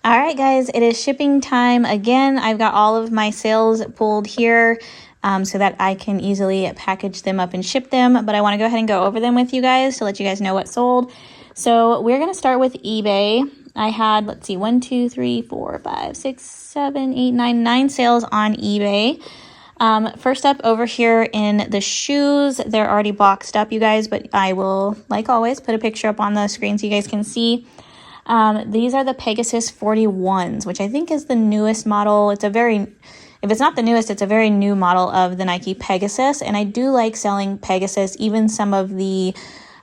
All right, guys, it is shipping time again. I've got all of my sales pulled here so that I can easily package them up and ship them. But I want to go ahead and go over them with you guys to let you guys know what sold. So we're going to start with eBay. I had, let's see, 1, 2, 3, 4, 5, 6, 7, 8, 9 sales on eBay. First up over here in the shoes, they're already boxed up, you guys, but I will, like always, put a picture up on the screen so you guys can see. These are the Pegasus 41s, which I think is the newest model. If it's not the newest, it's a very new model of the Nike Pegasus. And I do like selling Pegasus. Even some of the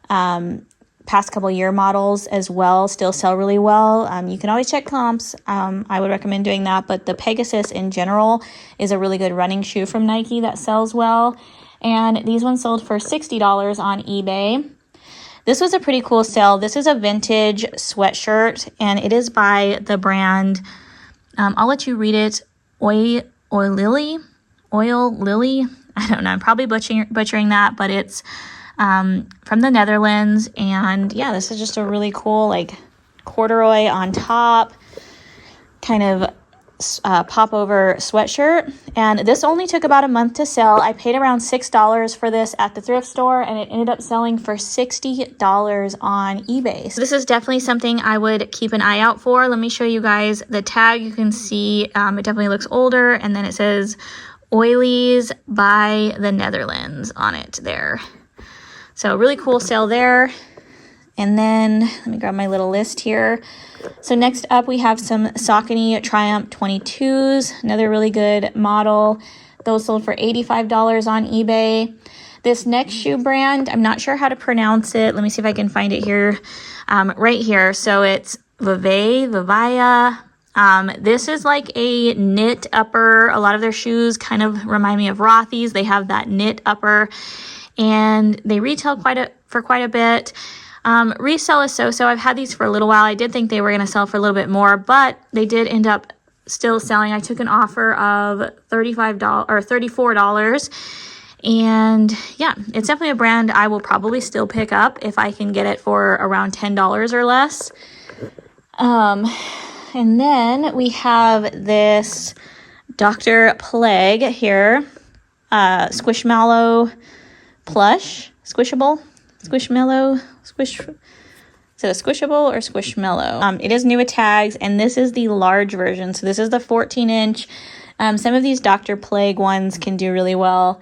past couple year models as well still sell really well. You can always check comps. I would recommend doing that. But the Pegasus in general is a really good running shoe from Nike that sells well. And these ones sold for $60 on eBay. This was a pretty cool sale. This is a vintage sweatshirt, and it is by the brand, I'll let you read it, Oil Lily. I don't know, I'm probably butchering that, but it's from the Netherlands. And yeah, this is just a really cool, like, corduroy on top, kind of pop over sweatshirt. And this only took about a month to sell. I paid around $6 for this at the thrift store, and it ended up selling for $60 on eBay. So this is definitely something I would keep an eye out for. Let me show you guys the tag. You can see it definitely looks older, and then it says Oilies by the Netherlands on it there. So really cool sale there. And then let me grab my little list here. So next up, we have some Saucony Triumph 22s, another really good model. Those sold for $85 on eBay. This next shoe brand, I'm not sure how to pronounce it. Let me see if I can find it here, right here. So it's Vivaya. This is like a knit upper. A lot of their shoes kind of remind me of Rothy's. They have that knit upper, and they retail for quite a bit. Resell is so-so. I've had these for a little while. I did think they were going to sell for a little bit more, but they did end up still selling. I took an offer of $34. And yeah, it's definitely a brand I will probably still pick up if I can get it for around $10 or less. And then we have this Dr. Plague here, Squishmallow plush, Squishable. Squishmallow, is it a Squishable or Squishmallow? It is new with tags, and this is the large version. So this is the 14-inch. Some of these Dr. Plague ones can do really well.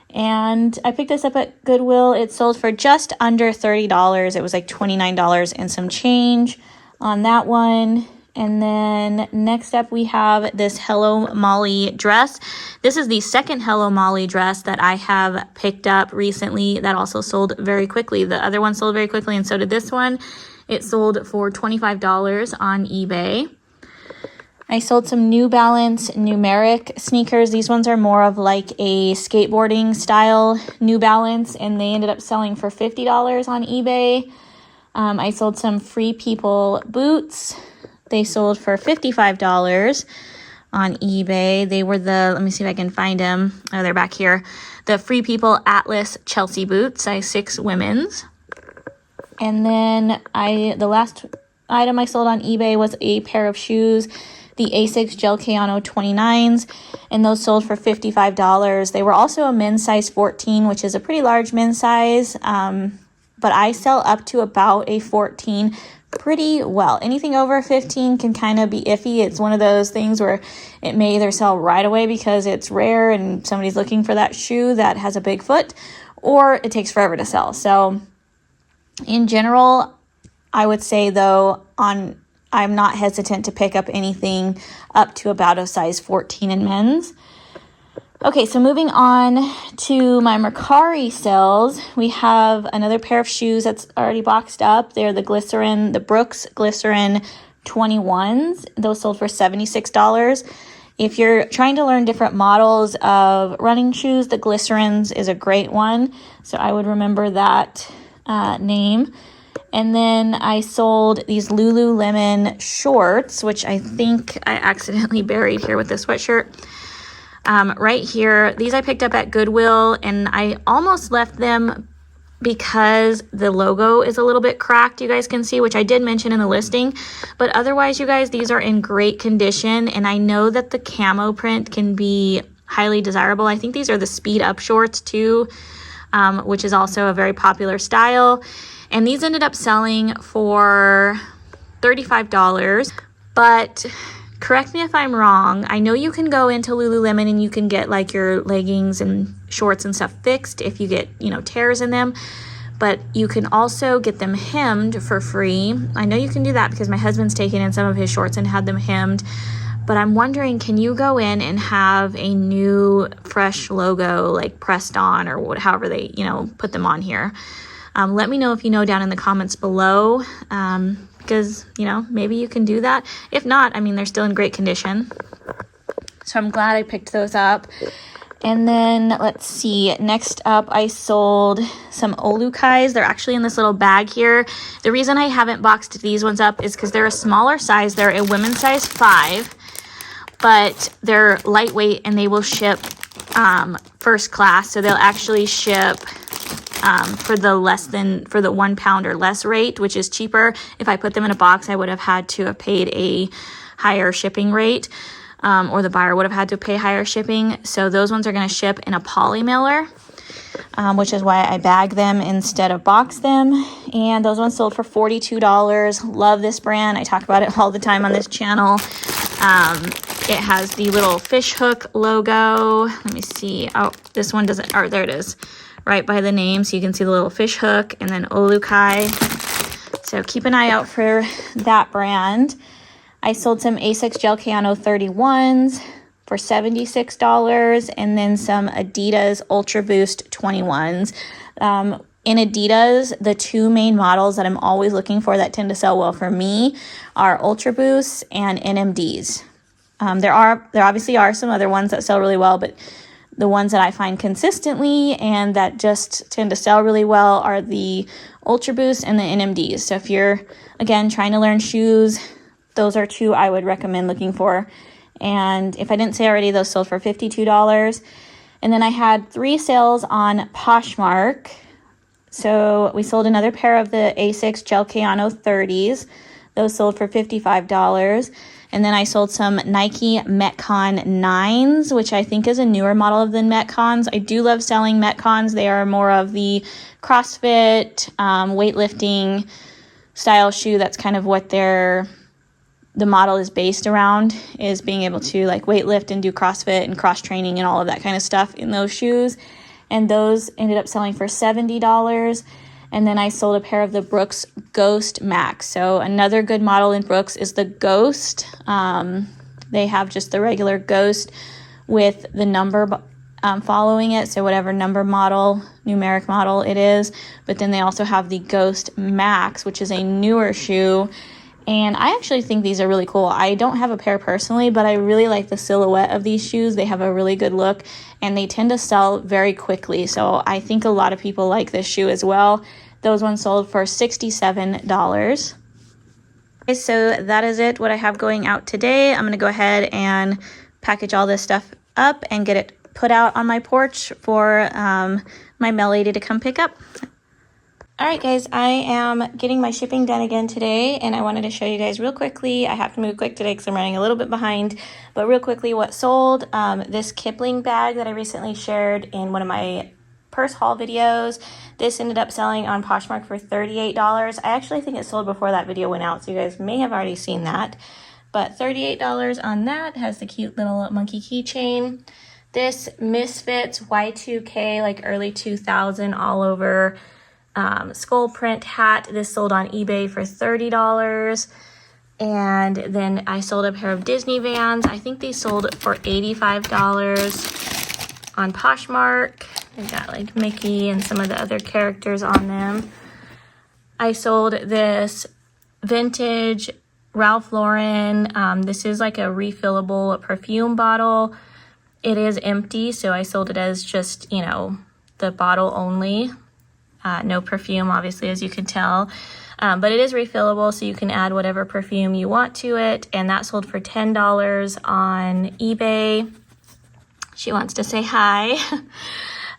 And I picked this up at Goodwill. It sold for just under $30. It was like $29 and some change on that one. And then next up, we have this Hello Molly dress. This is the second Hello Molly dress that I have picked up recently that also sold very quickly. The other one sold very quickly, and so did this one. It sold for $25 on eBay. I sold some New Balance numeric sneakers. These ones are more of like a skateboarding style New Balance, and they ended up selling for $50 on eBay. I sold some Free People boots. They sold for $55 on eBay. They were let me see if I can find them. Oh, they're back here. The Free People Atlas Chelsea boots, size 6 women's. And then the last item I sold on eBay was a pair of shoes, the Asics Gel Kayano 29s, and those sold for $55. They were also a men's size 14, which is a pretty large men's size, but I sell up to about a 14 pretty well. Anything over 15 can kind of be iffy. It's one of those things where it may either sell right away because it's rare and somebody's looking for that shoe that has a big foot, or it takes forever to sell. So in general, I would say though, I'm not hesitant to pick up anything up to about a size 14 in men's. Okay, so moving on to my Mercari sales, we have another pair of shoes that's already boxed up. They're the Brooks Glycerin 21s. Those sold for $76. If you're trying to learn different models of running shoes, the Glycerins is a great one. So I would remember that name. And then I sold these Lululemon shorts, which I think I accidentally buried here with this sweatshirt. Right here, these I picked up at Goodwill, and I almost left them because the logo is a little bit cracked, you guys can see, which I did mention in the listing. But otherwise, you guys, these are in great condition. And I know that the camo print can be highly desirable. I think these are the speed up shorts too, which is also a very popular style. And these ended up selling for $35. But correct me if I'm wrong, I know you can go into Lululemon and you can get like your leggings and shorts and stuff fixed if you get, you know, tears in them, but you can also get them hemmed for free. I know you can do that because my husband's taken in some of his shorts and had them hemmed, but I'm wondering, can you go in and have a new fresh logo like pressed on or however they, you know, put them on here? Let me know if you know down in the comments below. Because, you know, maybe you can do that. If not, I mean, they're still in great condition. So I'm glad I picked those up. And then let's see, next up I sold some Olukais. They're actually in this little bag here. The reason I haven't boxed these ones up is because they're a smaller size. They're a women's size 5, but they're lightweight and they will ship first class. So they'll actually ship for the 1 pound or less rate, which is cheaper. If I put them in a box, I would have had to have paid a higher shipping rate, or the buyer would have had to pay higher shipping. So those ones are going to ship in a poly mailer, which is why I bag them instead of box them. And those ones sold for $42. Love this brand. I talk about it all the time on this channel. It has the little fish hook logo. Let me see. Oh, this one doesn't, oh, there it is. Right by the name, so you can see the little fish hook and then Olukai. So keep an eye out for that brand. I sold some Asics Gel Kayano 31s for $76 and then some Adidas Ultra Boost 21s. In Adidas, the 2 main models that I'm always looking for that tend to sell well for me are Ultra Boosts and NMDs. There obviously are some other ones that sell really well, but the ones that I find consistently and that just tend to sell really well are the Ultra Boost and the NMDs. So if you're, again, trying to learn shoes, those are 2 I would recommend looking for. And if I didn't say already, those sold for $52. And then I had 3 sales on Poshmark. So we sold another pair of the Asics Gel Kayano 30s. Those sold for $55. And then I sold some Nike Metcon 9s, which I think is a newer model of the Metcons. I do love selling Metcons. They are more of the CrossFit, weightlifting style shoe. That's kind of what the model is based around, is being able to like weightlift and do CrossFit and cross training and all of that kind of stuff in those shoes. And those ended up selling for $70. And then I sold a pair of the Brooks Ghost Max. So another good model in Brooks is the Ghost. They have just the regular Ghost with the number following it. So whatever number model, numeric model it is. But then they also have the Ghost Max, which is a newer shoe. And I actually think these are really cool. I don't have a pair personally, but I really like the silhouette of these shoes. They have a really good look and they tend to sell very quickly. So I think a lot of people like this shoe as well. Those ones sold for $67. Okay, so that is it, what I have going out today. I'm going to go ahead and package all this stuff up and get it put out on my porch for my mail lady to come pick up. All right, guys, I am getting my shipping done again today, and I wanted to show you guys real quickly. I have to move quick today because I'm running a little bit behind, but real quickly what sold. This Kipling bag that I recently shared in one of my purse haul videos. This ended up selling on Poshmark for $38. I actually think it sold before that video went out, so you guys may have already seen that. But $38 on that. Has the cute little monkey keychain. This Misfits Y2K, like early 2000 all over skull print hat. This sold on eBay for $30. And then I sold a pair of Disney Vans. I think these sold for $85 on Poshmark. They've got like Mickey and some of the other characters on them. I sold this vintage Ralph Lauren. This is like a refillable perfume bottle. It is empty, so I sold it as just, you know, the bottle only. No perfume, obviously, as you can tell. But it is refillable, so you can add whatever perfume you want to it. And that sold for $10 on eBay. She wants to say hi.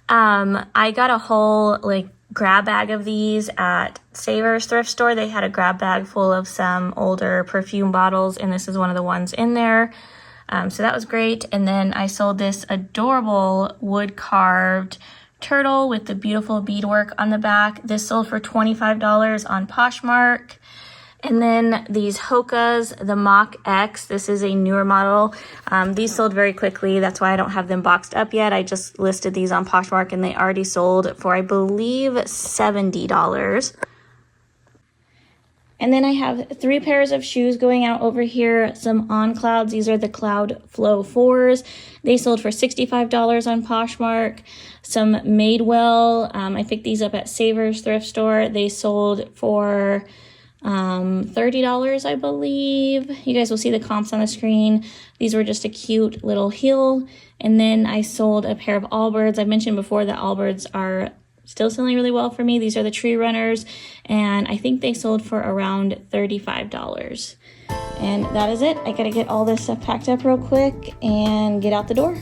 I got a whole, like, grab bag of these at Savers thrift store. They had a grab bag full of some older perfume bottles, and this is one of the ones in there. So that was great. And then I sold this adorable wood carved turtle with the beautiful beadwork on the back. This sold for $25 on Poshmark. And then these Hokas, the Mach X, this is a newer model. These sold very quickly. That's why I don't have them boxed up yet. I just listed these on Poshmark and they already sold for, I believe, $70. And then I have 3 pairs of shoes going out over here, some On Clouds. These are the Cloud Flow 4s. They sold for $65 on Poshmark. Some Madewell, I picked these up at Savers thrift store. They sold for $30, I believe. You guys will see the comps on the screen. These were just a cute little heel. And then I sold a pair of Allbirds. I've mentioned before that Allbirds are still selling really well for me. These are the Tree Runners, and I think they sold for around $35. And that is it. I gotta get all this stuff packed up real quick and get out the door.